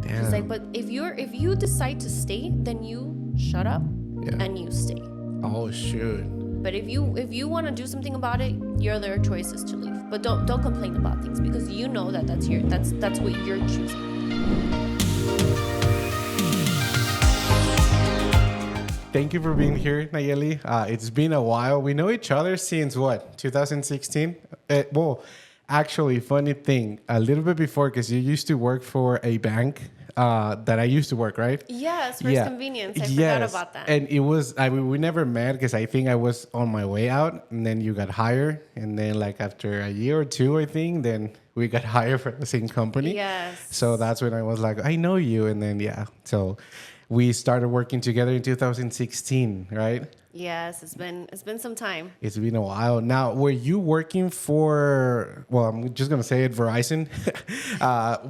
She's like, Damn. but if you decide to stay, then you shut up and you stay. Oh shoot. But if you want to do something about it, your other choice is to leave. But don't complain about things, because you know that's what you're choosing. Thank you for being here, Nayeli. It's been a while. We know each other since what, 2016? Well, actually, funny thing, a little bit before, because you used to work for a bank that I used to work, right? Yes, First Convenience. I forgot about that. And it was, I mean, we never met because I think I was on my way out, and then you got hired. And then, like, after a year or two, I think, then we got hired for the same company. Yes. So that's when I was like, I know you. And then, so we started working together in 2016, right? Yes, it's been some time. It's been a while. Now, were you working for, well, I'm just going to say it, Verizon?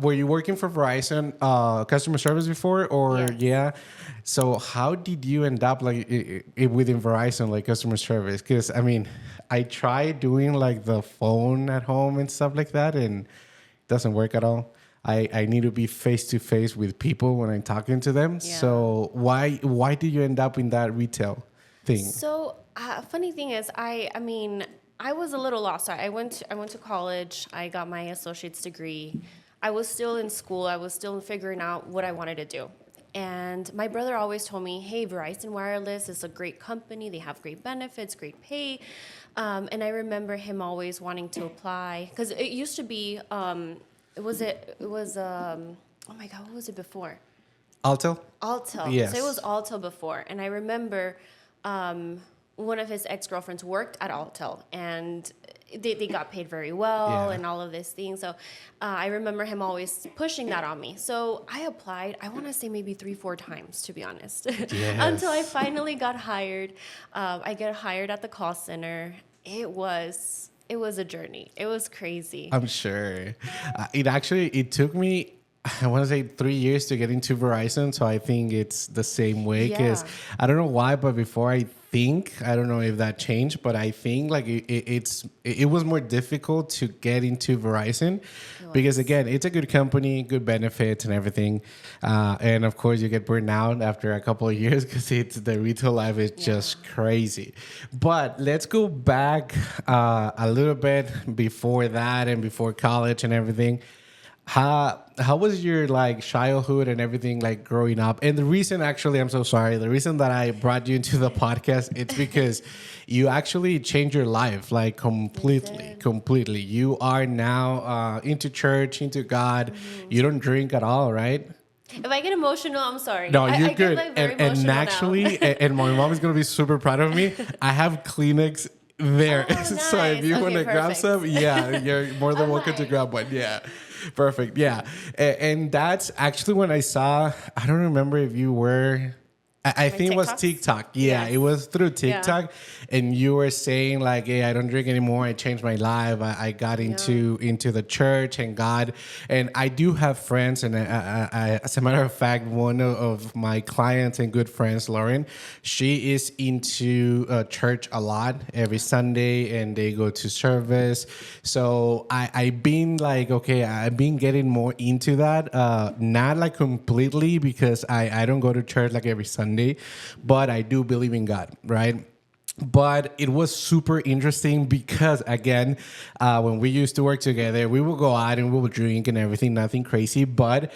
Were you working for Verizon customer service before? Or, Yes. yeah? So how did you end up like within Verizon, like customer service? Because, I mean, I tried doing like the phone at home and stuff like that, and it doesn't work at all. I need to be face to face with people when I'm talking to them. Yeah. So why did you end up in that retail thing? So funny thing is, I mean, I was a little lost. I went to college. I got my associate's degree. I was still in school. I was still figuring out what I wanted to do. And my brother always told me, hey, Verizon Wireless is a great company. They have great benefits, great pay. And I remember him always wanting to apply, because it used to be, oh my God, what was it before? Altel? Altel. Yes. So it was Altel before. And I remember one of his ex-girlfriends worked at Altel, and they got paid very well and all of these things. So I remember him always pushing that on me. So I applied, I want to say maybe 3-4 times, to be honest, until I finally got hired. I get hired at the call center. It was a journey. It was crazy. I'm sure. It took me, I want to say 3 years to get into Verizon. So I think it's the same way, because I don't know why, but before I don't know if that changed, but I think like it was more difficult to get into Verizon because, again, it's a good company, good benefits and everything. And of course you get burned out after a couple of years because the retail life is just crazy. But let's go back a little bit before that and before college and everything. How was your like childhood and everything, like growing up? And the reason, actually, I'm so sorry. The reason that I brought you into the podcast, it's because you actually changed your life like completely. You are now into church, into God. Mm-hmm. You don't drink at all, right? If I get emotional, I'm sorry. No, you're I good. Get, like, very emotional and actually, and my mom is gonna be super proud of me. I have Kleenex there, oh, nice. So if you want to grab some, you're more than welcome to grab one. Yeah. Perfect. Yeah. And that's actually when I saw, I don't remember if you were, I think it was TikTok. Yeah, yes. It was through TikTok. Yeah. And you were saying like, hey, I don't drink anymore. I changed my life. I got into the church and God. And I do have friends. And I, as a matter of fact, one of my clients and good friends, Lauren, she is into church a lot every Sunday, and they go to service. So I've been like, okay, I've been getting more into that. Not like completely, because I don't go to church like every Sunday. But I do believe in God, right? But it was super interesting because, again, when we used to work together, we will go out and we will drink and everything, nothing crazy, but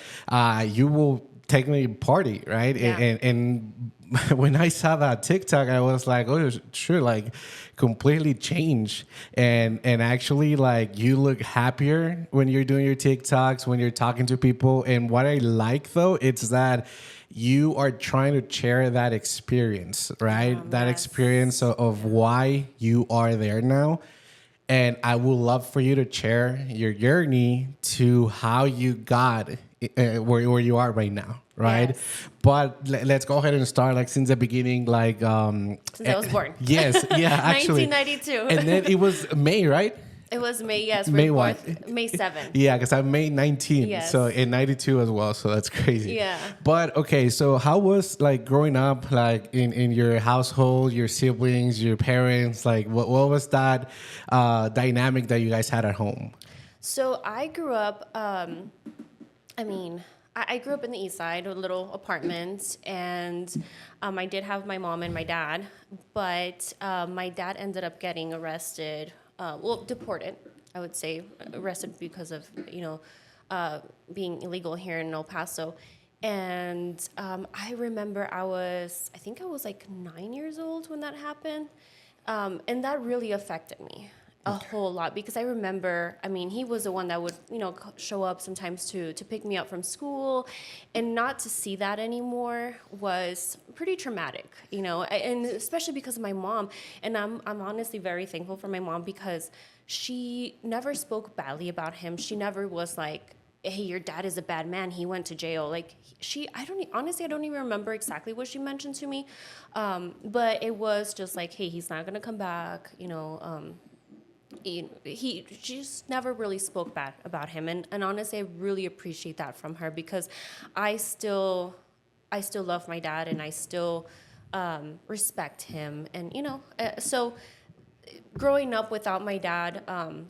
you will technically party, right? Yeah. And when I saw that TikTok, I was like, oh, sure, like completely changed. And actually, like, you look happier when you're doing your TikToks, when you're talking to people. And what I like, though, it's that you are trying to share that experience, right? That experience of why you are there now. And I would love for you to share your journey to how you got where you are right now, right? Yes. But let's go ahead and start like since the beginning, like since I was born. Yes, yeah, actually. 1992. And then it was May, right? It was May, yes. May what? May 7th. Yeah, because I'm May 19th. Yes. So in 92 as well. So that's crazy. Yeah. But okay, so how was like growing up, like in your household, your siblings, your parents, like what was that dynamic that you guys had at home? So I grew up, I grew up in the East Side, a little apartment, and I did have my mom and my dad, but my dad ended up getting arrested, deported, I would say, arrested because of, being illegal here in El Paso. And I remember I think I was like 9 years old when that happened. And that really affected me a whole lot because I remember, he was the one that would, show up sometimes to pick me up from school, and not to see that anymore was pretty traumatic, and especially because of my mom. And I'm honestly very thankful for my mom because she never spoke badly about him. She never was like, hey, your dad is a bad man, he went to jail. Like honestly, I don't even remember exactly what she mentioned to me. But it was just like, hey, he's not gonna come back, she just never really spoke bad about him, and honestly, I really appreciate that from her because I still love my dad, and I still respect him, and so growing up without my dad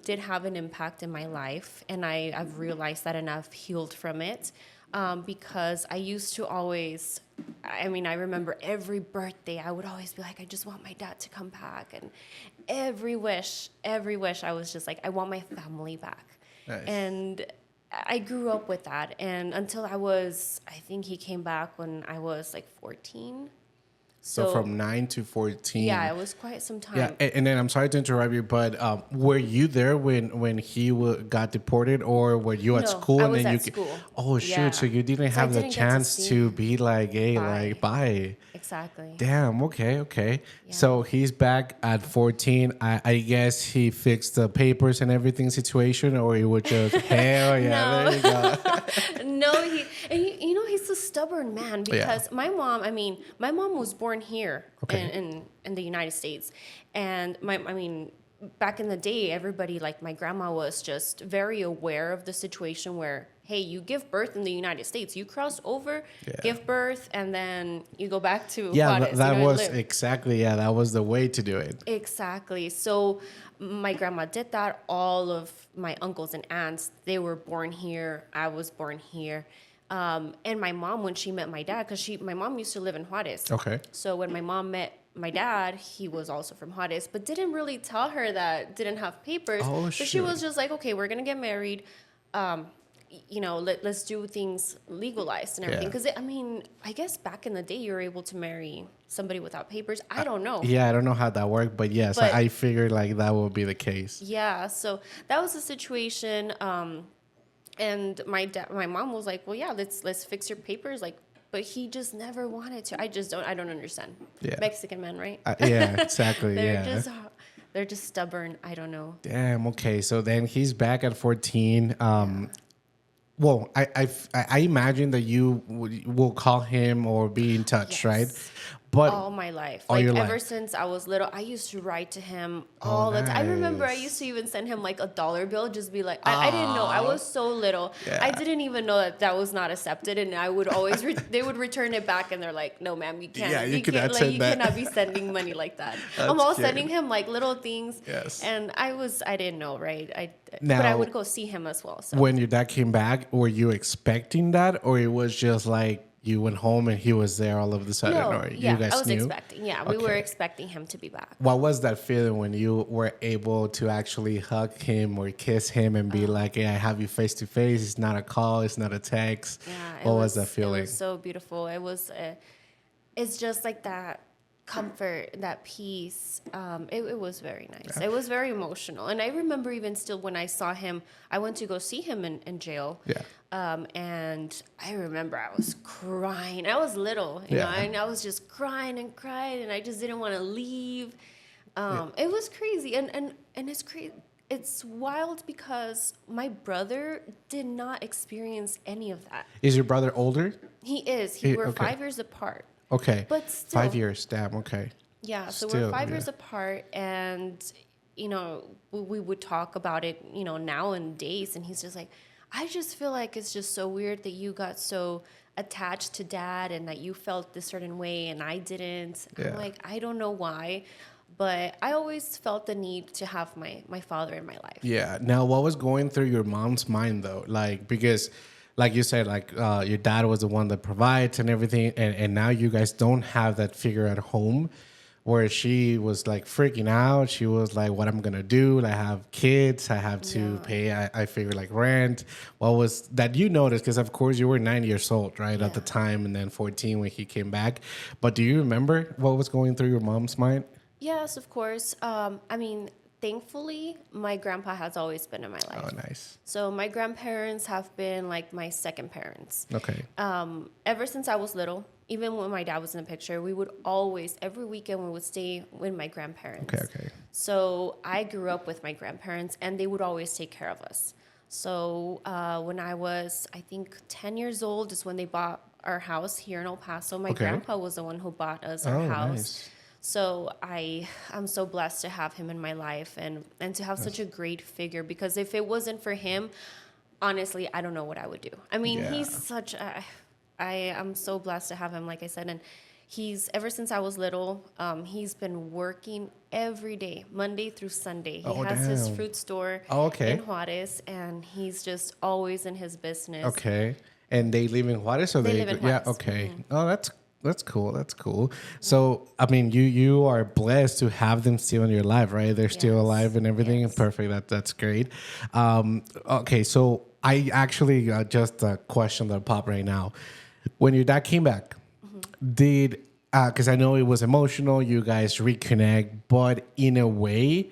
did have an impact in my life, and I've realized that, and I've healed from it. Because I used to always, I remember every birthday, I would always be like, I just want my dad to come back. And every wish, I was just like, I want my family back. Nice. And I grew up with that. And until I think he came back when I was like 14. So from 9 to 14. Yeah, it was quite some time. Yeah, and then I'm sorry to interrupt you, but were you there when he got deported, or were you at school? I was at school. Oh shoot! Yeah. So you didn't have the chance to be like, hey, Bye. like bye. Exactly. Damn. Okay. Yeah. So he's back at 14. I guess he fixed the papers and everything situation, or he would just hell yeah, No. there you go. No, he's a stubborn man because my mom was born here in the United States. And back in the day, everybody, like my grandma, was just very aware of the situation where, hey, you give birth in the United States, you cross over, give birth, and then you go back to Juarez, that was exactly, that was the way to do it. Exactly. So my grandma did that. All of my uncles and aunts, they were born here. I was born here. And my mom, when she met my dad, because my mom used to live in Juarez. Okay. So when my mom met my dad, he was also from Juarez, but didn't really tell her that didn't have papers. Oh, so she was just like, okay, we're going to get married. Let's do things legalized and everything. Because, I guess back in the day, you were able to marry somebody without papers. I don't know. I don't know how that worked, but yes, I figured like that would be the case. Yeah, so that was the situation. And my mom was like, well, yeah, let's fix your papers. Like, but he just never wanted to. I don't understand. Yeah. Mexican men, right? Yeah, exactly. They're just stubborn. I don't know. Damn. Okay. So then he's back at 14. Well, I imagine that you will call him or be in touch, right? But all my life, all your ever life. Since I was little, I used to write to him all the time. I remember I used to even send him like $1 bill, just be like, I didn't know. I was so little. Yeah. I didn't even know that was not accepted, and I would always they would return it back, and they're like, no, ma'am, you can't. Yeah, you can't, cannot you cannot be sending money like that. That's I'm all cute. sending him like little things. Yes. And I didn't know, right? Now, but I would go see him as well. So. When your dad came back, were you expecting that, or it was just like you went home and he was there all of a sudden, or you guys I was knew? expecting. Yeah, we were expecting him to be back. What was that feeling when you were able to actually hug him or kiss him and be like, hey, I have you face to face. It's not a call. It's not a text. Yeah, what was that feeling? It was so beautiful. It was, it's just like that comfort, that peace. It was very nice. Yeah. It was very emotional. And I remember even still when I saw him, I went to go see him in jail. Yeah. And I remember I was crying. I was little, you know, and I was just crying, and I just didn't want to leave. It was crazy. And it's crazy. It's wild because my brother did not experience any of that. Is your brother older? He is. We're 5 years apart. Okay. But still. 5 years. Damn. Okay. Yeah. So we're 5 years apart, and, you know, we would talk about it, you know, nowadays, and he's just like, I just feel like it's just so weird that you got so attached to dad and that you felt this certain way and I didn't. Yeah. I'm like, I don't know why, but I always felt the need to have my father in my life. Yeah. Now, what was going through your mom's mind, though? Like, because like you said, like your dad was the one that provides and everything, and now you guys don't have that figure at home, where she was like freaking out. She was like, "What I'm gonna do? I have kids. I have to pay. I figure like rent." What was that you noticed? Because of course you were 9 years old, right, at the time, and then 14 when he came back. But do you remember what was going through your mom's mind? Yes, of course. I mean, thankfully, my grandpa has always been in my Oh, life. nice. So my grandparents have been like my second parents. Okay. Ever since I was little, even when my dad was in the picture, we would always, every weekend, we would stay with my grandparents. Okay. So I grew up with my grandparents, and they would always take care of us. So when I was, I think, 10 years old is when they bought our house here in El Paso. My Okay. grandpa was the one who bought us our Oh, house. nice. So I'm so blessed to have him in my life, and to have such a great figure, because if it wasn't for him, honestly, I don't know what I would do. I mean, Yeah. he's such a, I am so blessed to have him, like I said, and he's, ever since I was little, he's been working every day, Monday through Sunday. He has his damn. fruit store Okay. in Juarez, and he's just always in his business. Okay. And they live in Juarez, or They live in Yeah. Juarez. Okay. Oh, that's cool. That's cool. So, I mean, you are blessed to have them still in your life, right? They're still Yes. alive and everything. Yes. Perfect. That's great. Okay. So, I actually just a question that popped right now. When your dad came back, did because I know it was emotional, you guys reconnect, but in a way,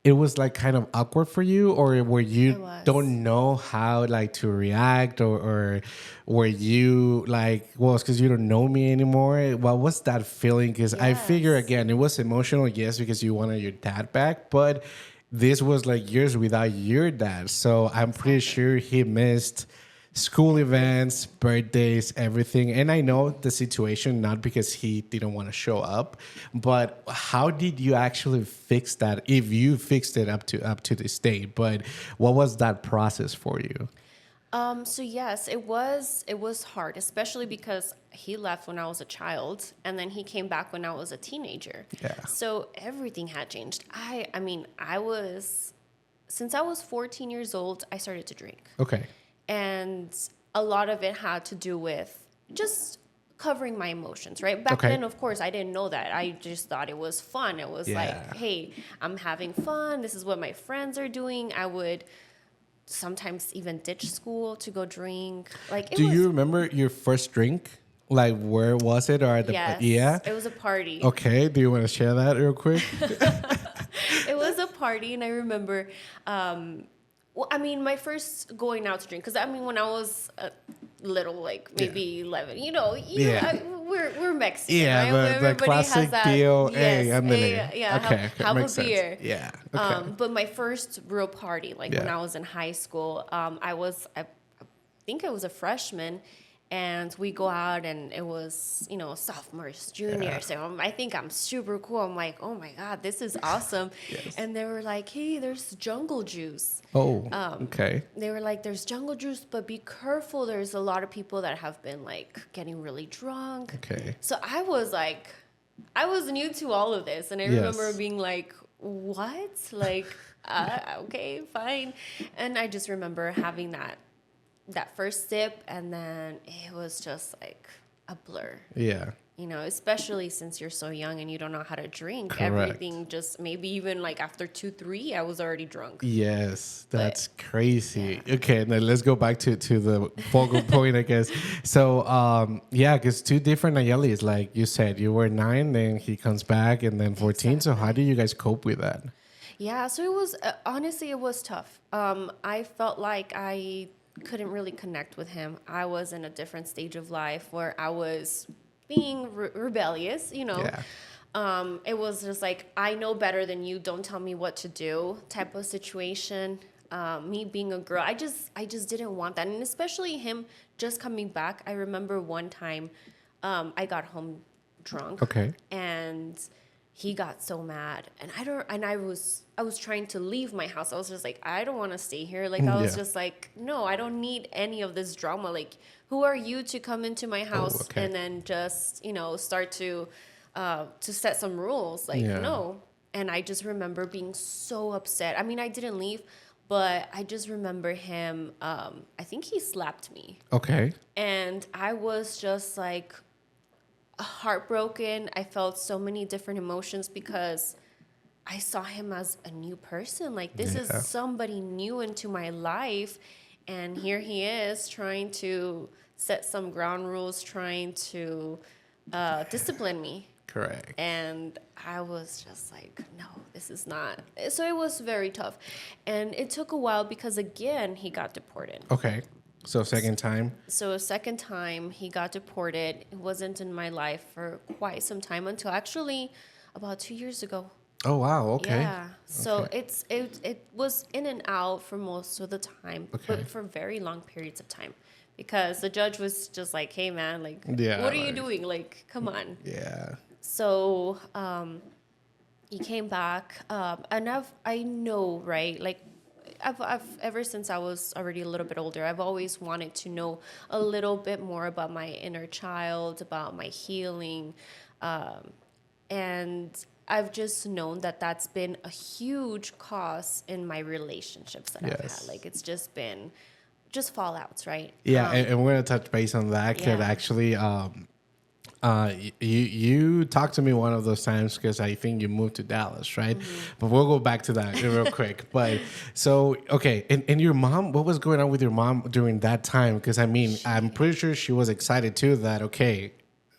it was like kind of awkward for you, or were you It was. don't know how like to react, or were you like, well, it's because you don't know me anymore? What was that feeling? Because I figure Yes. again, it was emotional, yes, because you wanted your dad back, but this was like years without your dad, so I'm pretty sure he missed school events, birthdays, everything. And I know the situation, not because he didn't want to show up, but how did you actually fix that? If you fixed it up to this date, but what was that process for you? So yes, it was hard, especially because he left when I was a child, and then he came back when I was a teenager. Yeah. So everything had changed. I mean, since I was 14 years old, I started to drink. Okay. And a lot of it had to do with just covering my emotions, right? Back Okay. then, of course, I didn't know that. I just thought it was fun. It was Yeah. like, hey, I'm having fun. This is what my friends are doing. I would sometimes even ditch school to go drink. Like, Do you remember your first drink? Like, where was it? Or at the Yes, yeah? it was a party. Okay. Do you want to share that real quick? It was a party, and I remember, well, I mean, my first going out to drink, because I mean, when I was little, like maybe 11, Yeah. we're Mexican, Yeah, right? the Everybody classic has that, deal. yes, Hey, I'm in yeah, it. yeah, Okay, have a makes sense. beer. Yeah. Okay. But my first real party, like when Yeah. I was in high school, I think I was a freshman, and we go out, and it was, sophomores, juniors. So I think I'm super cool. I'm like, oh my God, this is awesome. And they were like, hey, there's jungle juice. Oh. Okay. They were like, there's jungle juice, but be careful. There's a lot of people that have been like getting really drunk. Okay. So I was like, I was new to all of this. And I Yes. remember being like, what? Like, okay, fine. And I just remember having that first sip, and then it was just like a blur. Yeah. Especially since you're so young and you don't know how to drink. Correct. Everything just, maybe even like after 2, 3, I was already drunk. Yes, that's crazy. Okay, now let's go back to the focal point, I guess. So, yeah, because two different Nayelis, like you said, you were 9, then he comes back, and then 14. So how do you guys cope with that? Yeah, so it was, honestly, it was tough. I felt like I couldn't really connect with him. I was in a different stage of life where I was being rebellious, Yeah. It was just like, I know better than you, don't tell me what to do type of situation. Me being a girl, I just didn't want that. And especially him just coming back. I remember one time I got home drunk. Okay. And he got so mad, and I was trying to leave my house. I was just like, I don't want to stay here. Like, I was just like, no, I don't need any of this drama. Like, who are you to come into my house okay. and then just, start to set some rules? Like, Yeah. no. And I just remember being so upset. I mean, I didn't leave, but I just remember him. I think he slapped me, Okay. and I was just like heartbroken. I felt so many different emotions because I saw him as a new person. Like, this is Yeah. somebody new into my life. And here he is trying to set some ground rules, trying to discipline me. Correct. And I was just like, no, this is not. So it was very tough. And it took a while because, again, he got deported. Okay. So second time. So a second time he got deported. It wasn't in my life for quite some time until actually about 2 years ago. Oh wow. Okay. Yeah. So Okay. it was in and out for most of the time, Okay. but for very long periods of time, because the judge was just like, "Hey, man, like, Yeah, what are you like- doing? Like, come on." Yeah. So he came back, and I know, right? Like, I've ever since I was already a little bit older, I've always wanted to know a little bit more about my inner child, about my healing, and I've just known that that's been a huge cause in my relationships that I've Yes. had. Like, it's just been just fallouts, right? Yeah, and we're gonna touch base on that. Could Yeah. actually, you talked to me one of those times because I think you moved to Dallas, right? But we'll go back to that real quick. But so okay, and your mom, what was going on with your mom during that time? Because I mean, I'm pretty sure she was excited too that okay,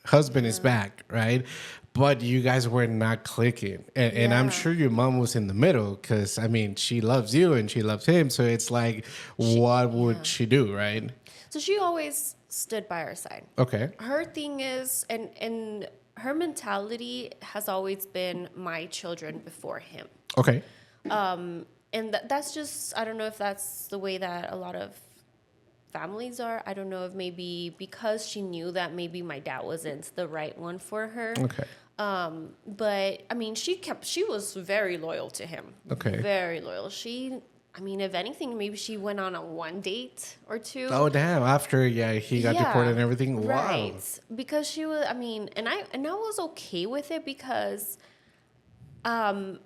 husband is back, right? But you guys were not clicking, and I'm Yeah. sure your mom was in the middle because I mean, she loves you and she loves him, so it's like, what would she do, right? So she always stood by our side. Okay. Her thing is, and her mentality has always been my children before him. Okay. And that's just, I don't know if that's the way that a lot of families are. I don't know if maybe because she knew that maybe my dad wasn't the right one for her. Okay. But I mean, she was very loyal to him. Okay. Very loyal. I mean, if anything, maybe she went on a one date or two. Oh damn! After he got deported and everything. Wow. Right. Because she was, I mean, and I was okay with it because I'm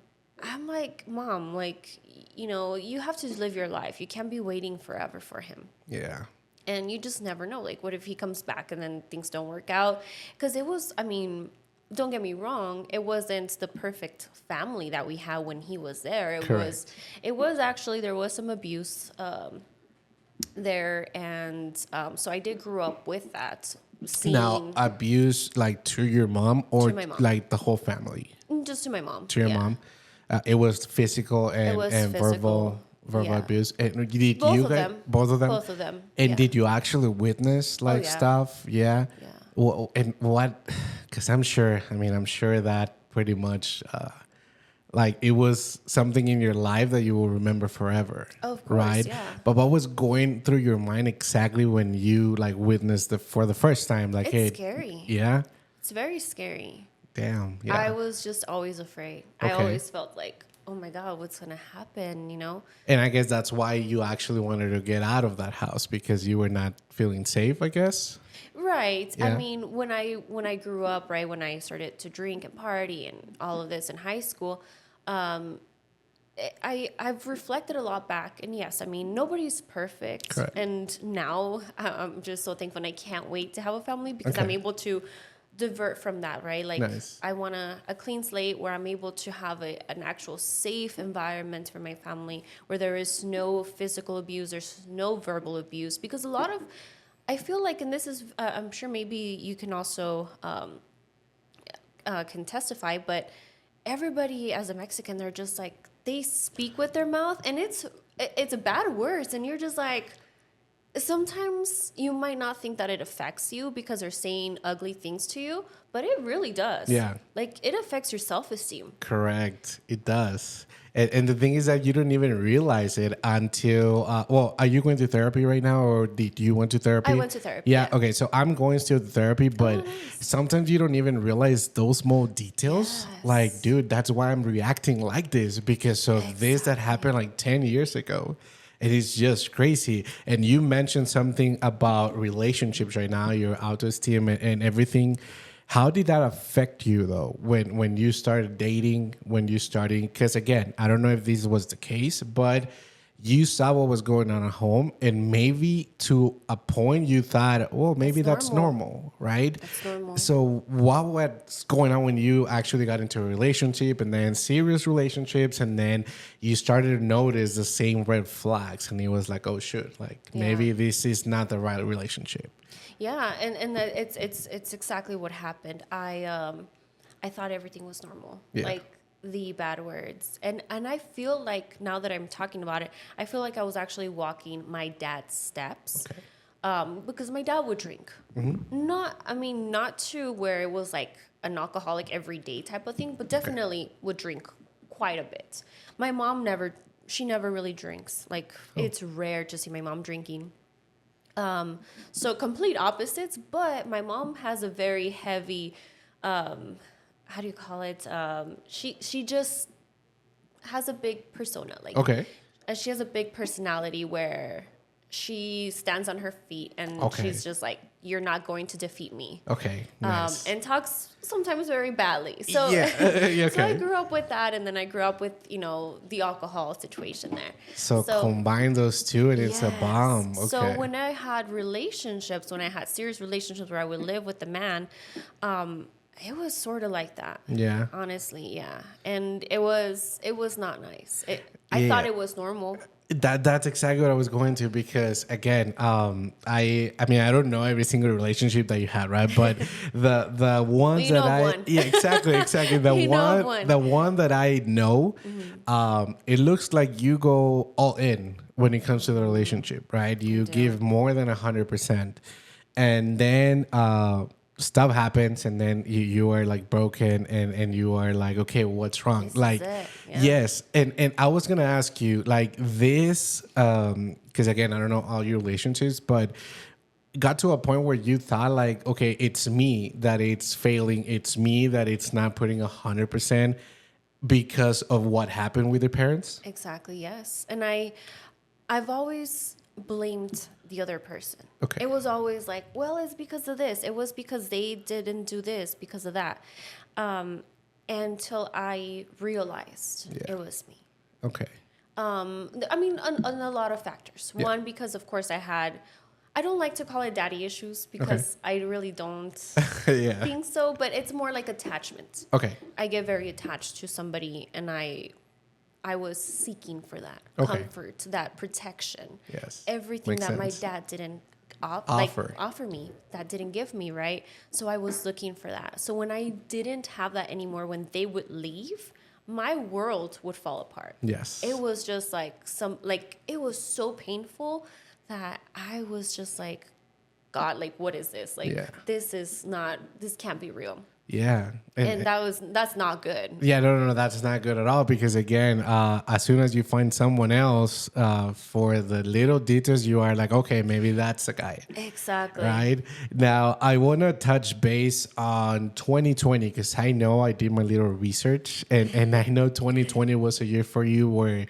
like, Mom, like, you have to live your life. You can't be waiting forever for him. Yeah. And you just never know. Like, what if he comes back and then things don't work out? Because it was, I mean, don't get me wrong, it wasn't the perfect family that we had when he was there. Correct. It was actually, there was some abuse there. And so I did grow up with that. Now, abuse like to your mom or To my mom. like the whole family? Just to my mom. To your Yeah. mom? It was physical and, was and physical, verbal yeah. abuse. And did Both you of guys, them. both of them? Both of them. And Yeah. did you actually witness like yeah. stuff? Yeah. Yeah. Well, and what? Because I'm sure that pretty much, like it was something in your life that you will remember forever. Of course, right? yeah. But what was going through your mind exactly when you like witnessed for the first time? Like, It's hey, scary. yeah. It's very scary. Damn. Yeah. I was just always afraid. Okay. I always felt like, oh my God, what's going to happen, And I guess that's why you actually wanted to get out of that house because you were not feeling safe, I guess. Right. Yeah. I mean, when I grew up, right, when I started to drink and party and all of this in high school, I've reflected a lot back, and yes, I mean, nobody's perfect. Correct. And now I'm just so thankful, and I can't wait to have a family because I'm Okay. able to divert from that, right? Like, Nice. I want a clean slate where I'm able to have an actual safe environment for my family, where there is no physical abuse, there's no verbal abuse, because a lot of, I feel like, and this is, I'm sure maybe you can also can testify, but everybody as a Mexican, they're just like, they speak with their mouth, and it's bad words, and you're just like, sometimes you might not think that it affects you because they're saying ugly things to you, but it really does. Yeah. Like, it affects your self-esteem. Correct. It does. And the thing is that you don't even realize it until, well, are you going to therapy right now or did you went to therapy? I went to therapy, Yeah. yeah. Okay. So I'm going still to therapy, but nice. sometimes you don't even realize those small details. Yes. Like, dude, that's why I'm reacting like this because of this that happened like 10 years ago. It is just crazy. And you mentioned something about relationships right now, your autoesteem and everything. How did that affect you though when you started dating, when you started? Because again, I don't know if this was the case, but you saw what was going on at home, and maybe to a point you thought, well, maybe that's normal, right? That's normal. So what was going on when you actually got into a relationship and then serious relationships, and then you started to notice the same red flags, and it was like, oh shit, like maybe this is not the right relationship. Yeah, and it's exactly what happened. I thought everything was normal. Yeah. Like the bad words. And I feel like now that I'm talking about it, I feel like I was actually walking my dad's steps. Okay. Because my dad would drink. Not to where it was like an alcoholic every day type of thing, but definitely would drink quite a bit. My mom she never really drinks. Like it's rare to see my mom drinking. So complete opposites, but my mom has a very heavy, how do you call it? She just has a big persona. Like, Okay. she has a big personality where she stands on her feet and she's just like, you're not going to defeat me. Okay. Nice. And talks sometimes very badly. So, Yeah. Okay. so I grew up with that, and then I grew up with, the alcohol situation there. So combine those two and it's a bomb. Okay. So when I had serious relationships where I would live with the man, it was sort of like that. Yeah. Honestly, yeah. And it was not nice. I thought it was normal. That's exactly what I was going to, because again, I mean, I don't know every single relationship that you had, right? But the ones exactly the one that I know, it looks like you go all in when it comes to the relationship, right? You give more than 100%, and then stuff happens, and then you are like broken, and you are like, okay, what's wrong? This like, is it. Yeah. yes. And I was going to ask you like this, because again, I don't know all your relationships, but got to a point where you thought like, okay, it's me that it's failing. It's me that it's not putting 100% because of what happened with your parents. Exactly. Yes. And I've always blamed the other person. Okay. It was always like, well, it's because of this. It was because they didn't do this because of that. Until I realized it was me. Okay. On a lot of factors. Yeah. One, because of course I don't like to call it daddy issues, because I really don't think so, but it's more like attachment. Okay. I get very attached to somebody, and I was seeking for that comfort, that protection. Yes. Everything Makes that my sense. dad didn't offer me, that didn't give me, right? So I was looking for that. So when I didn't have that anymore, when they would leave, my world would fall apart. Yes. It was just like it was so painful that I was just like, God, like, what is this? Like, this can't be real. Yeah. And that's not good. Yeah, no, that's not good at all, because again, as soon as you find someone else, for the little details, you are like, okay, maybe that's the guy. Exactly. Right? Now, I want to touch base on 2020, because I know I did my little research, and I know 2020 was a year for you where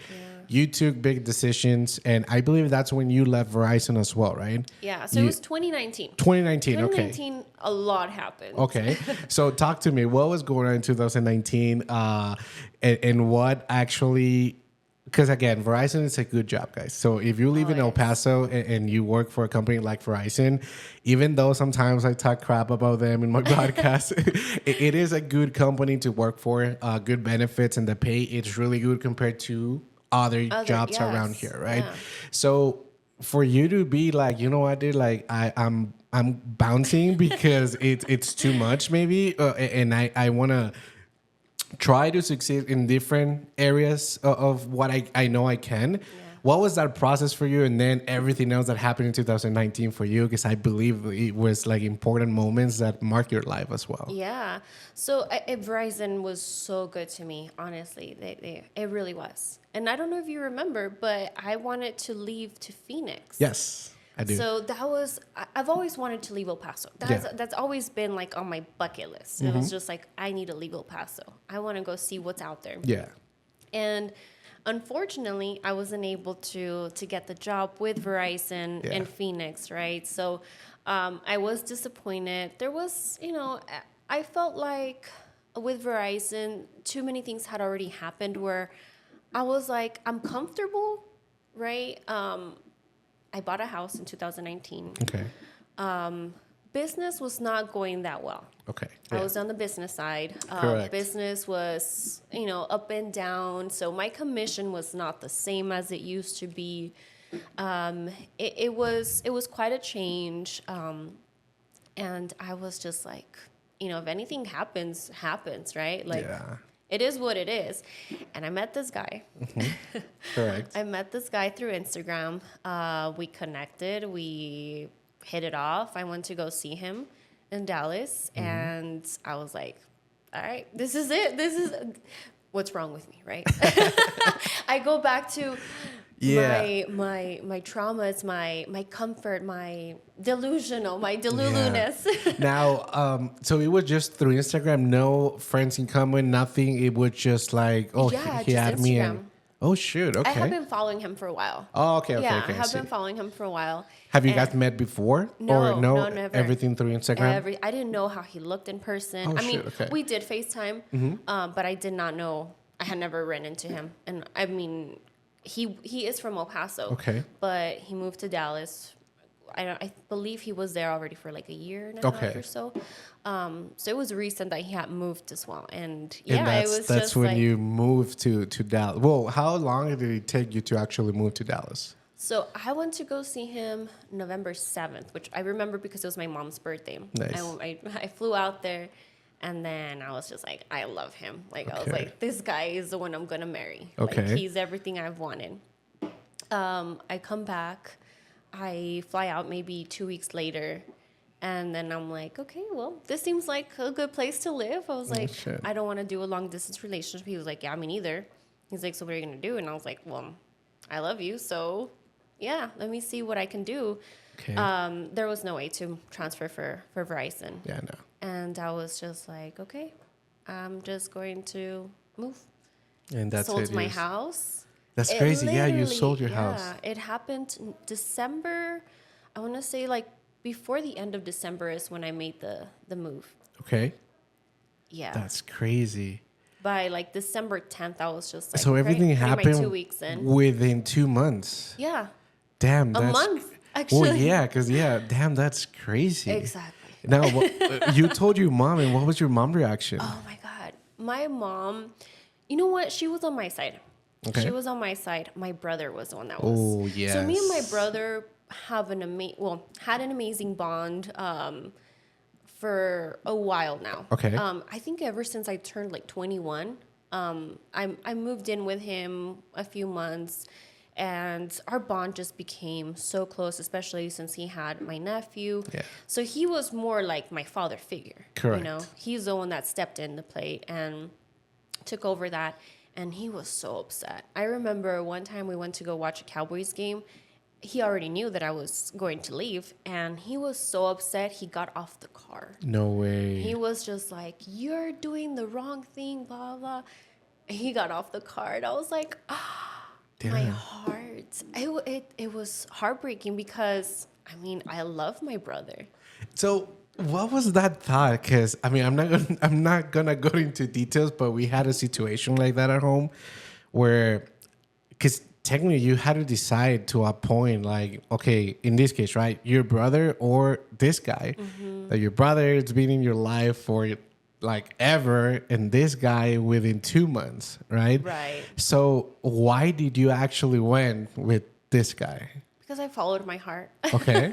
you took big decisions, and I believe that's when you left Verizon as well, right? Yeah, so it was 2019. 2019, okay. 2019, a lot happened. Okay. So talk to me. What was going on in 2019, and what actually, because again, Verizon is a good job, guys. So if you live in El Paso and you work for a company like Verizon, even though sometimes I talk crap about them in my podcast, it is a good company to work for, good benefits, and the pay is really good compared to other jobs around here, right? Yeah. So for you to be like, you know what, dude, like I'm bouncing because it's too much, maybe, and I want to try to succeed in different areas of what I know I can. Yeah. What was that process for you, and then everything else that happened in 2019 for you? Because I believe it was like important moments that marked your life as well. Yeah. So Verizon was so good to me, honestly. It really was. And I don't know if you remember, but I wanted to leave to Phoenix. Yes, I do. So I've always wanted to leave El Paso. That's always been like on my bucket list. It was just like, I need to leave El Paso. I want to go see what's out there. Yeah. And unfortunately, I wasn't able to get the job with Verizon in Phoenix, right? So I was disappointed. There was, I felt like with Verizon, too many things had already happened where I was like, I'm comfortable right? I bought a house in 2019. Okay. Business was not going that well. Okay. I was on the business side. Correct. Business was, up and down. So my commission was not the same as it used to be. It was quite a change. And I was just like, if anything happens, right? Like, Yeah. it is what it is. And I met this guy. Correct. I met this guy through Instagram. We connected. We hit it off. I went to go see him in Dallas. And I was like, all right, this is it. This is what's wrong with me, right? I go back to my traumas, my comfort, my deluluness. Now, so it was just through Instagram, no friends in common, nothing. It was just like, he just had me. Instagram. Oh, shoot. Okay. I have been following him for a while. Oh, okay. Yeah, Okay. I have been following him for a while. Have you guys met before? No, or no, never. Everything through Instagram? I didn't know how he looked in person. Oh, shit, okay. We did FaceTime, but I did not know. I had never ran into him. And I mean, he is from El Paso. Okay. But he moved to Dallas. I believe he was there already for like a year and a half or so. So it was recent that he had moved as well. And And it was that's just when like, you moved to Dallas. Well, how long did it take you to actually move to Dallas? So I went to go see him November 7th, which I remember because it was my mom's birthday. Nice. I flew out there, and then I was just like, I love him. Like, I was like, this guy is the one I'm going to marry. Okay. Like, he's everything I've wanted. I come back. I fly out maybe 2 weeks later. And then I'm like, okay, well, this seems like a good place to live. I was like, shit. I don't want to do a long distance relationship. He was like, yeah, me neither. He's like, so what are you going to do? And I was like, well, I love you. So, yeah, let me see what I can do. Okay. There was no way to transfer for Verizon. Yeah, no. And I was just like, okay, I'm just going to move. And that's Sold it. my house. That's It crazy. Yeah, you literally- sold your house. Yeah, it happened in December. I want to say like before the end of December is when I made the move. Okay. Yeah. That's crazy. By like December 10th, I was just like, So everything pretty much happened 2 weeks in. within 2 months. Yeah. Damn, A that's month, actually. Well, yeah, because damn, that's crazy. Exactly. Now, you told your mom, and what was your mom reaction? Oh my God. My mom, you know what? She was on my side. Okay. She was on my side. My brother was the one that was. Oh, yes. So me and my brother have had an amazing bond for a while now. Okay. I think ever since I turned like 21, I moved in with him a few months, and our bond just became so close, especially since he had my nephew. Yeah. So he was more like my father figure. Correct. You know, he's the one that stepped in the plate and took over that. And he was so upset. I remember one time we went to go watch a Cowboys game. He already knew that I was going to leave, and he was so upset he got off the car. No way. He was just like, you're doing the wrong thing, blah, blah. He got off the car, and I was like, my heart. It was heartbreaking because, I mean, I love my brother. So, what was that thought? Because I'm not gonna go into details, but we had a situation like that at home, where, because technically you had to decide to a point, like, okay, in this case, right, your brother or this guy, that your brother has been in your life for like ever, and this guy within 2 months, right? Right. So, why did you actually went with this guy? Because I followed my heart. Okay.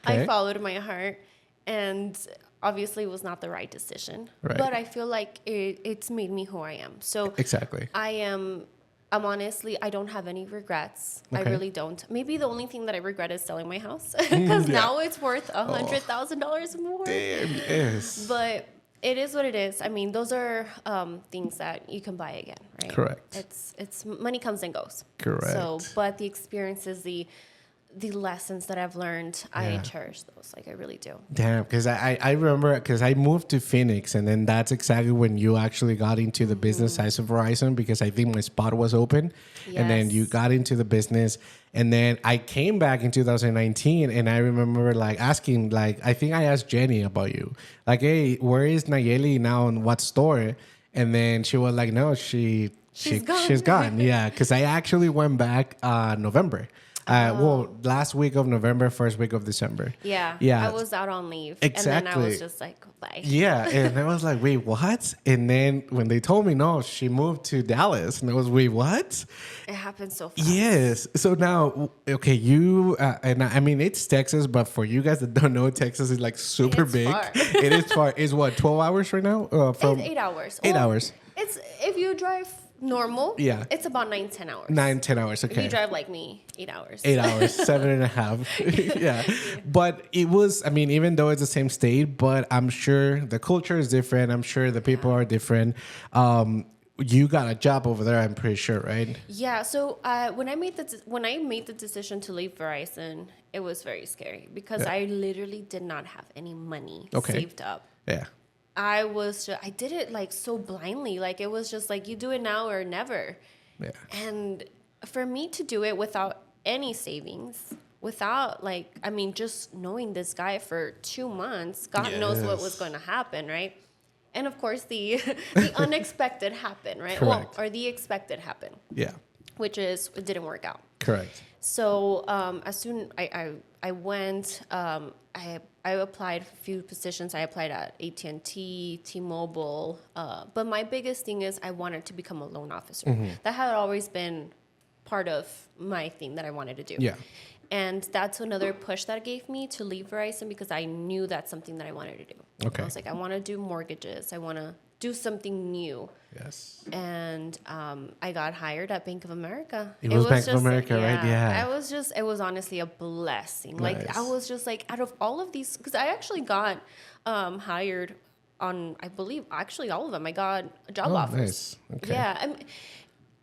I followed my heart, and obviously it was not the right decision. Right. But I feel like it's made me who I am. So Exactly. I'm honestly, I don't have any regrets. I Okay. really don't. Maybe the only thing that I regret is selling my house because Yeah. now it's worth $100,000 more. Damn, yes. But it is what it is. I mean, those are things that you can buy again, right? Correct. It's money comes and goes. Correct. So, but the experiences, the lessons that I've learned, I cherish those. Like, I really do. Damn, because I remember, because I moved to Phoenix, and then that's exactly when you actually got into the business side of Verizon, because I think my spot was open. And then you Yes. got into the business. And then I came back in 2019, and I remember like asking, like, I think I asked Jenny about you. Like, hey, where is Nayeli now, in what store? And then she was like, no, she She's gone. She's gone. Yeah, because I actually went back November. Well, last week of November, first week of December. Yeah. Yeah. I was out on leave. Exactly. And then I was just like, bye. Yeah, and I was like, wait, what? And then when they told me, no, she moved to Dallas, and I was, wait, what? It happened so fast. Yes. So now, okay, you, and I mean, it's Texas, but for you guys that don't know, Texas is like super It's big. far. It is far. It's what, 12 hours right now? It's 8 hours. 8 Well, hours. It's if you drive normal, Yeah. it's about 9-10 hours. 9-10 hours. If Okay. you drive like me, 8 hours. 8 hours, 7.5. Yeah. But it was, I mean, even though it's the same state, but I'm sure the culture is different. I'm sure the people are different. You got a job over there, I'm pretty sure, right? Yeah. So when I made the decision to leave Verizon, it was very scary because Yeah. I literally did not have any money Okay. saved up. Yeah. I did it like so blindly. Like it was just like you do it now or never. Yeah. And for me to do it without any savings, without just knowing this guy for 2 months, God knows what was Yes. going to happen, right? And of course, the unexpected happened, right? Correct. Or the expected happened, Yeah. which is it didn't work out. Correct. So as soon I went, I applied for a few positions. I applied at AT&T, T-Mobile, but my biggest thing is I wanted to become a loan officer. That had always been part of my thing that I wanted to do. Yeah. And that's another push that it gave me to leave Verizon because I knew that's something that I wanted to do. Okay. I was like, I want to do mortgages. I want to do something new. Yes. And I got hired at Bank of America. It was Bank of America, right? Yeah. It was honestly a blessing. Like, Nice. I was just like, out of all of these, because I actually got hired on, I believe, actually all of them. I got job offers. Nice. Okay. Yeah.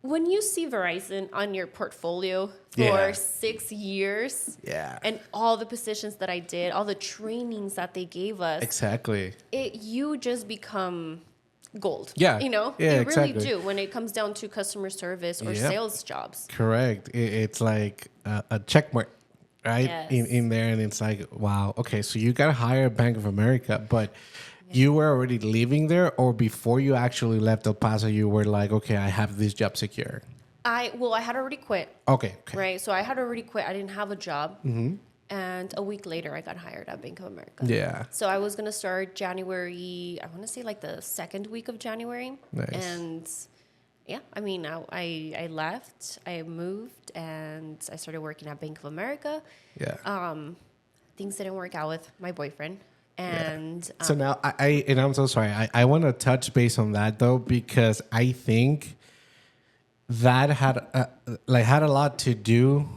When you see Verizon on your portfolio for Yeah. 6 years, Yeah. and all the positions that I did, all the trainings that they gave us, Exactly. you just become gold. Yeah. You know? Yeah, You really exactly. do when it comes down to customer service or Yep. sales jobs. Correct. It's like a check mark, right? Yes. In there, and it's like, wow. Okay, so you got hired at Bank of America, but you were already living there, or before you actually left El Paso, you were like, okay, I have this job secure. I had already quit, Okay. right? So I had already quit. I didn't have a job. And a week later, I got hired at Bank of America. Yeah. So I was going to start January, I want to say like the second week of January. Nice. And yeah, I mean, I left, I moved, and I started working at Bank of America. Yeah. Things didn't work out with my boyfriend. And So now I'm so sorry. I want to touch base on that though, because I think that had had a lot to do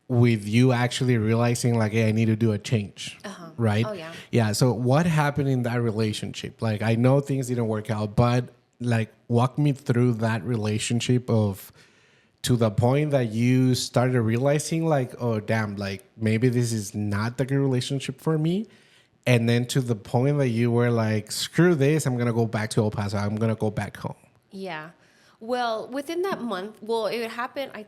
with you actually realizing like, hey, I need to do a change, right? Oh, yeah. Yeah. So what happened in that relationship? Like, I know things didn't work out, but like, walk me through that relationship to the point that you started realizing like, oh damn, like maybe this is not the good relationship for me. And then to the point that you were like, screw this, I'm going to go back to El Paso. I'm going to go back home. yeah. Well, within that month, it happened. I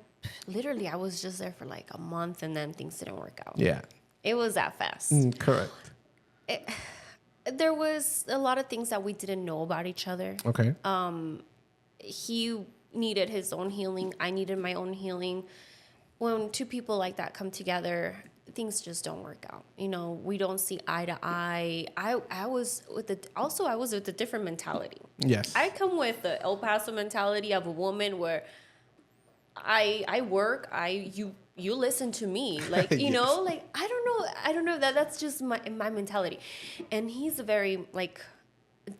was just there for like a month, and then things didn't work out. Yeah. It was that fast. Correct. There was a lot of things that we didn't know about each other. Okay. He needed his own healing. I needed my own healing. When two people like that come together, things just don't work out. You know, we don't see eye to eye. I was with a different mentality. Yes. I come with the El Paso mentality of a woman where I work, you listen to me. Like, you Yes. know, like I don't know that's just my mentality. And he's a very like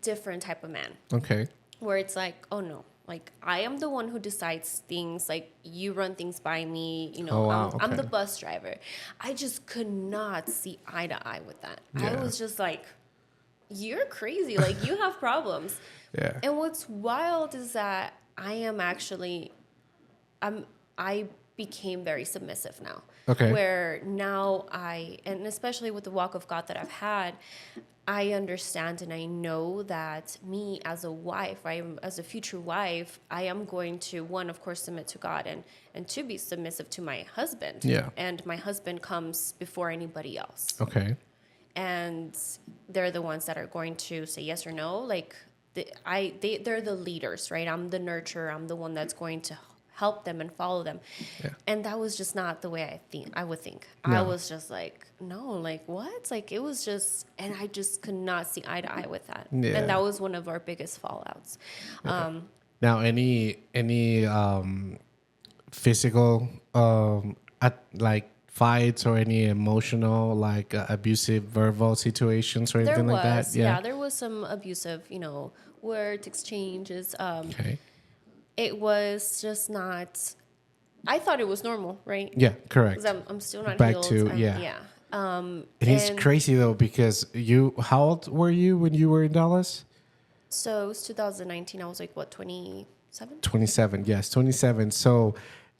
different type of man Okay. where it's like, oh no, like I am the one who decides things, like you run things by me, you know. Oh, wow. I'm the Okay. bus driver. I just could not see eye to eye with that. I Yeah. was just like, you're crazy, like you have problems. Yeah. And what's wild is that I became very submissive now. Okay. Where now and especially with the walk of God that I've had, I understand and I know that me as a wife, as a future wife, I am going to, one, of course, submit to God and to be submissive to my husband. Yeah. And my husband comes before anybody else. Okay. And they're the ones that are going to say yes or no. Like, they're the leaders, right? I'm the nurturer. I'm the one that's going to help them and follow them. Yeah. And that was just not the way I would think. No. I was just like, no, like what? Like it was just, and I just could not see eye to eye with that. Yeah. And that was one of our biggest fallouts. Now, any physical like fights or any emotional like abusive verbal situations or anything like that? Yeah, there was some abusive, word exchanges. Okay. It was just not. I thought it was normal, right? Yeah, correct. Because I'm still not Back healed. to yeah. It is And crazy though because how old were you when you were in Dallas? So it was 2019. I was like, what, 27? 27, yes, 27. So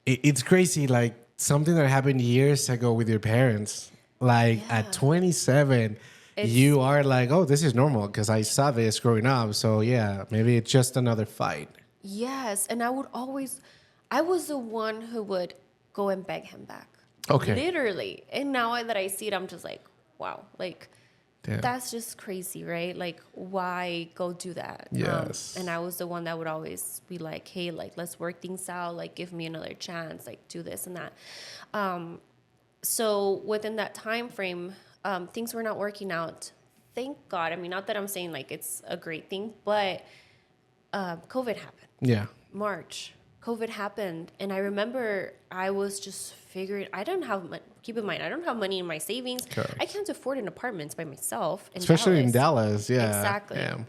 it's crazy, like something that happened years ago with your parents. Like at 27, you are like, oh, this is normal because I saw this growing up. So yeah, maybe it's just another fight. Yes. And I was the one who would go and beg him back. Okay. Literally. And now that I see it, I'm just like, wow, like, Damn. that's just crazy, right? Like, why go do that? Yes. And I was the one that would always be like, hey, like, let's work things out. Like, give me another chance. Like, do this and that. So within that time frame, things were not working out. Thank God. I mean, not that I'm saying like it's a great thing, but COVID happened. Yeah. March. COVID happened. And I remember I was just figuring, I don't have money. Keep in mind, I don't have money in my savings. Correct. I can't afford an apartment by myself. Especially in Dallas. Yeah. Exactly. Damn.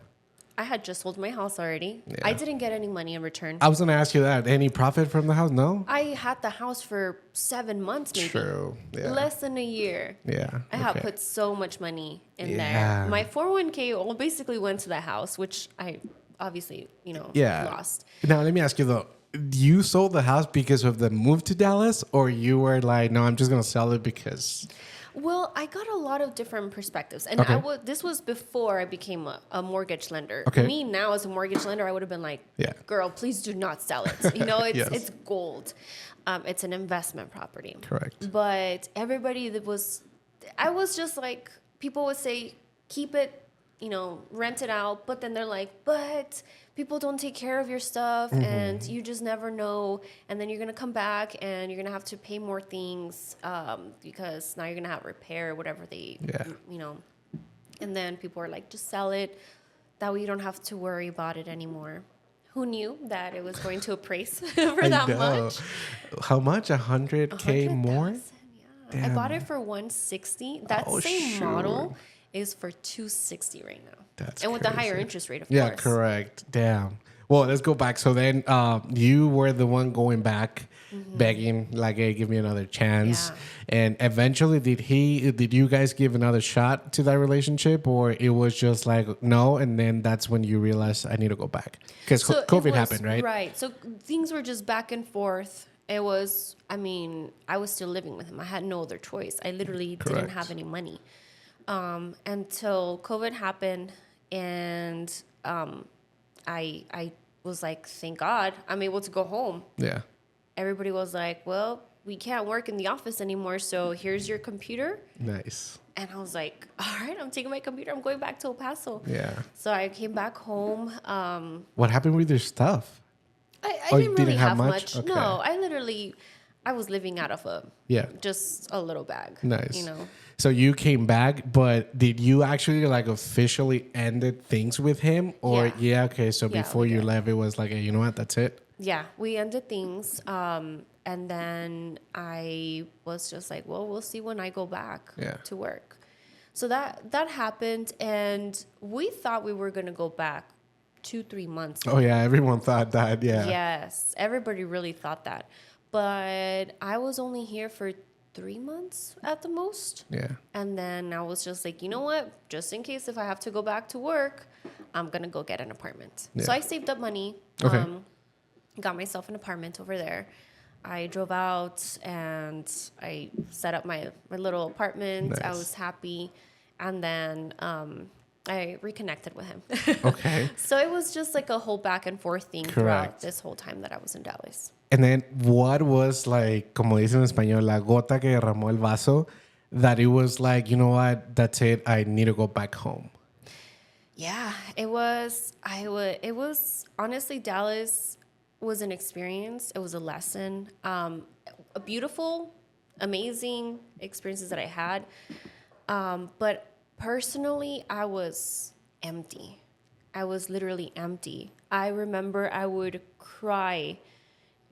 I had just sold my house already. Yeah. I didn't get any money in return. I was going to ask you that. Any profit from the house? No? I had the house for 7 months, maybe. True. Yeah. Less than a year. Yeah. I had put so much money in Yeah. there. My 401k all basically went to the house, which I obviously, lost. Now, let me ask you though. You sold the house because of the move to Dallas, or you were like, no, I'm just going to sell it because... Well, I got a lot of different perspectives. And Okay. this was before I became a mortgage lender. Okay. Me now as a mortgage lender, I would have been like, Yeah. girl, please do not sell it. It's Yes. it's gold. It's an investment property. Correct. But everybody I was just like, people would say, keep it, rent it out. But then they're like, but people don't take care of your stuff and you just never know. And then you're going to come back and you're going to have to pay more things because now you're going to have repair, whatever they, And then people are like, just sell it. That way you don't have to worry about it anymore. Who knew that it was going to appraise for that much? How much? 100K more? 100,000, yeah. I bought it for 160. That same model is for 260 right now. That's and with the higher crazy. interest rate, of Yeah, course. correct. Damn. Well, let's go back. So then you were the one going back, begging, like, hey, give me another chance. Yeah. And eventually, did you guys give another shot to that relationship, or it was just like, no, and then that's when you realized I need to go back? Because COVID happened, right? Right. So things were just back and forth. I was still living with him. I had no other choice. I literally didn't have any money. Until COVID happened, and I was like, thank God I'm able to go home. Yeah. Everybody was like, well, we can't work in the office anymore, so here's your computer. Nice. And I was like, all right, I'm taking my computer. I'm going back to El Paso. Yeah. So I came back home. What happened with your stuff? I Oh, didn't you really didn't have have much? much. Okay. No, I was living out of just a little bag. Nice. So you came back, but did you actually like officially ended things with him? Or okay. So before you left, it was like, hey, you know what? That's it. Yeah, we ended things. And then I was just like, well, we'll see when I go back to work. So that happened, and we thought we were gonna go back 2-3 months. Oh yeah, everyone thought that. Yeah. Yes, everybody really thought that, but I was only here for 3 months at the most. Yeah. And then I was just like, you know what? Just in case if I have to go back to work, I'm gonna go get an apartment. Yeah. So I saved up money. Okay. Got myself an apartment over there. I drove out and I set up my little apartment. Nice. I was happy. And then I reconnected with him. Okay. So it was just like a whole back and forth thing throughout this whole time that I was in Dallas. And then what was like, como dicen en español, la gota que derramó el vaso, that it was like, you know what, that's it, I need to go back home? Yeah, it was. It was honestly, Dallas was an experience. It was a lesson. A beautiful, amazing experiences that I had. But personally, I was empty. I was literally empty. I remember I would cry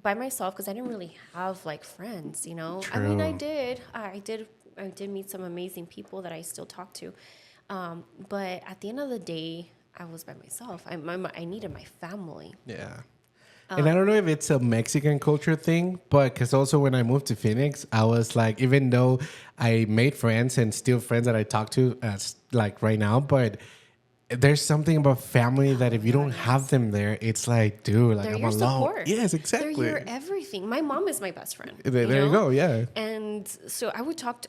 by myself because I didn't really have like friends, you know. I mean, True. I did meet some amazing people that I still talk to, but at the end of the day, I was by myself. I needed my family. Yeah. And I don't know if it's a Mexican culture thing, but because also when I moved to Phoenix, I was like, even though I made friends and still friends that I talk to as like right now, but there's something about family that if you don't have them there, it's like, dude, like They're I'm your alone. support. Yes, They're exactly. your everything. My mom is my best friend. There you go. Yeah. And so I would talk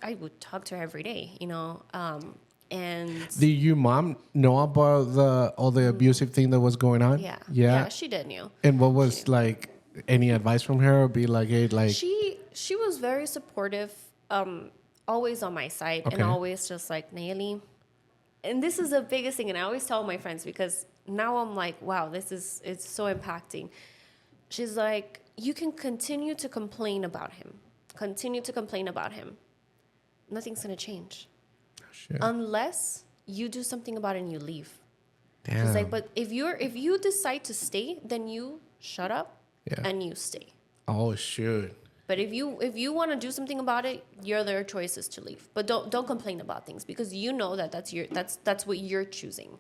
to her every day, you know. And Did your mom know about all the abusive thing that was going on? yeah, she did knew. And what was like any advice from her? Or be like, hey, like, She was very supportive, always on my side, and Okay. always just like, Nayeli. And this is the biggest thing, and I always tell my friends because now I'm like, wow, it's so impacting. She's like, you can continue to complain about him, continue to complain about him. Nothing's gonna change shit. unless you do something about it and you leave. Damn. She's like, but if you decide to stay, then you shut up Yeah. and you stay. Oh, shoot. But if you want to do something about it, your their choice is to leave. But don't complain about things because you know that's what you're choosing.